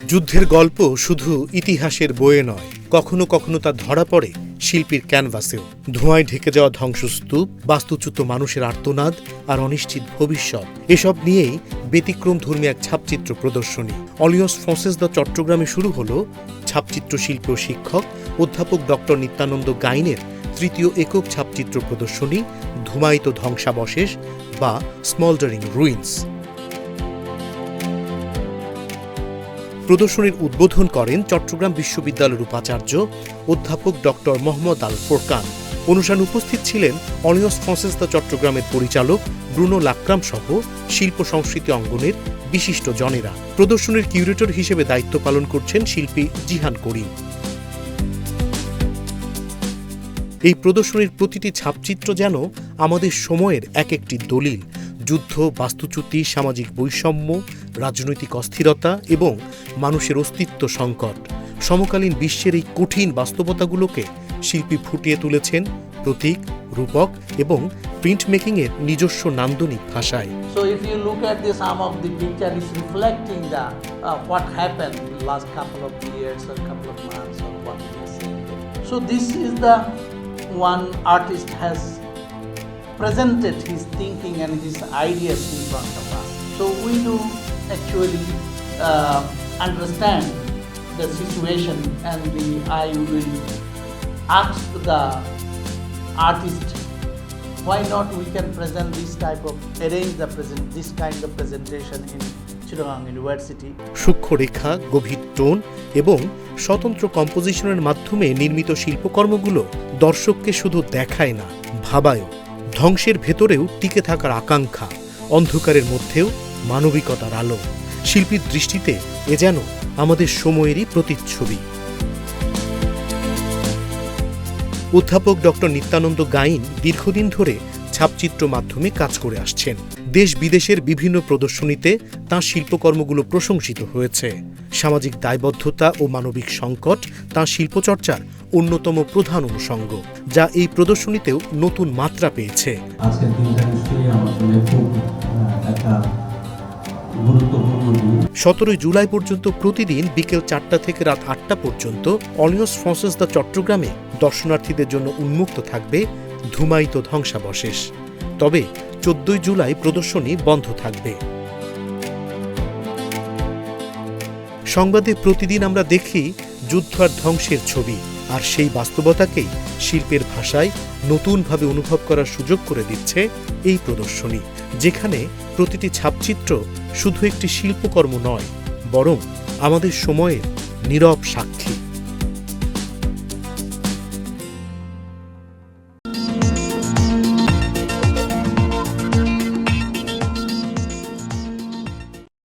যুদ্ধের গল্প শুধু ইতিহাসের বইয়ে নয়, কখনো কখনো তা ধরা পড়ে শিল্পীর ক্যানভাসেও। ধোঁয়ায় ঢেকে যাওয়া ধ্বংসস্তূপ, বাস্তুচ্যুত মানুষের আর্তনাদ আর অনিশ্চিত ভবিষ্যৎ, এসব নিয়েই ব্যতিক্রমধর্মী এক ছাপচিত্র প্রদর্শনী। অলিয়স ফ্রান্সেস দ্য চট্টগ্রামে শুরু হল ছাপচিত্র শিল্প শিক্ষক অধ্যাপক ডক্টর নিত্যানন্দ গাইনের তৃতীয় একক ছাপচিত্র প্রদর্শনী ধূমায়িত ধ্বংসাবশেষ বা স্মল্ডারিং রুইন্স। প্রদর্শনীর উদ্বোধন করেন চট্টগ্রাম বিশ্ববিদ্যালয়ের উপাচার্য অধ্যাপক ডক্টর মোহাম্মদ আল ফোরকান। অনুষ্ঠানে উপস্থিত ছিলেন অলিয়স ফ্রান্সেস দ্য চট্টগ্রামের পরিচালক ব্রুনো লাক্রাম সহ শিল্প সংস্কৃতি অঙ্গনের বিশিষ্ট জনেরা। প্রদর্শনীর কিউরেটর হিসেবে দায়িত্ব পালন করছেন শিল্পী জিহান করিম। এই প্রদর্শনীর প্রতিটি ছাপচিত্র যেন আমাদের সময়ের এক একটি দলিল। যুদ্ধ, বাস্তুচ্যুতি, সামাজিক বৈষম্য, রাজনৈতিক অস্থিরতা এবং মানুষের অস্তিত্ব সংকট, সমকালীন বিশ্বের এই কঠিন বাস্তবতাগুলোকে শিল্পী ফুটিয়ে তুলেছেন প্রতীক, রূপক এবং প্রিন্ট মেকিংয়ের নিজস্ব নান্দনিক ভাষায়। So if you look at the some of the picture is reflecting the what happened in the last couple of years or couple of months or what we are seeing. So this is the one artist has presented his thinking and his ideas in front of us. So we do actually understand the situation, and I will ask the artist, why not we can present this type of this kind of presentation in Chittagong University. সূক্ষ্ম রেখা, গভীর tone এবং স্বতন্ত্র কম্পোজিশনের মাধ্যমে নির্মিত শিল্পকর্মগুলো দর্শককে শুধু দেখায় না, ভাবায়ও। ধ্বংসের ভেতরেও টিকে থাকার আকাঙ্ক্ষা, অন্ধকারের মধ্যেও মানবিকতার আলো। শিল্পীর দৃষ্টিতে এ যেন আমাদের সময়েরই প্রতিচ্ছবি। অধ্যাপক ডক্টর নিত্যানন্দ গাইন দীর্ঘদিন ধরে ছাপচিত্র মাধ্যমে কাজ করে আসছেন। দেশ বিদেশের বিভিন্ন প্রদর্শনীতে তাঁর শিল্পকর্মগুলো প্রশংসিত হয়েছে। সামাজিক দায়বদ্ধতা ও মানবিক সংকট তাঁর শিল্পচর্চার অন্যতম প্রধান অনুষঙ্গ, যা এই প্রদর্শনীতেও নতুন মাত্রা পেয়েছে। আজকের দিনটা নিশ্চয়ই আমার জন্য খুব একটা গুরুত্বপূর্ণ দিন। 17 জুলাই পর্যন্ত প্রতিদিন বিকেল 4টা থেকে রাত 8টা পর্যন্ত অলিয়স ফ্রান্সেস দ্য চট্টগ্রামে দর্শনার্থীদের জন্য উন্মুক্ত থাকবে ধূমায়িত ধ্বংসাবশেষ। তবে 14 জুলাই প্রদর্শনী বন্ধ থাকবে। সংবাদে প্রতিদিন আমরা দেখি যুদ্ধ আর ধ্বংসের ছবি, আর সেই বাস্তবতাকেই শিল্পের ভাষায় নতুনভাবে অনুভব করার সুযোগ করে দিচ্ছে এই প্রদর্শনী, যেখানে প্রতিটি ছাপচিত্র শুধু একটি শিল্পকর্ম নয়, বরং আমাদের সময়ের নীরব সাক্ষী।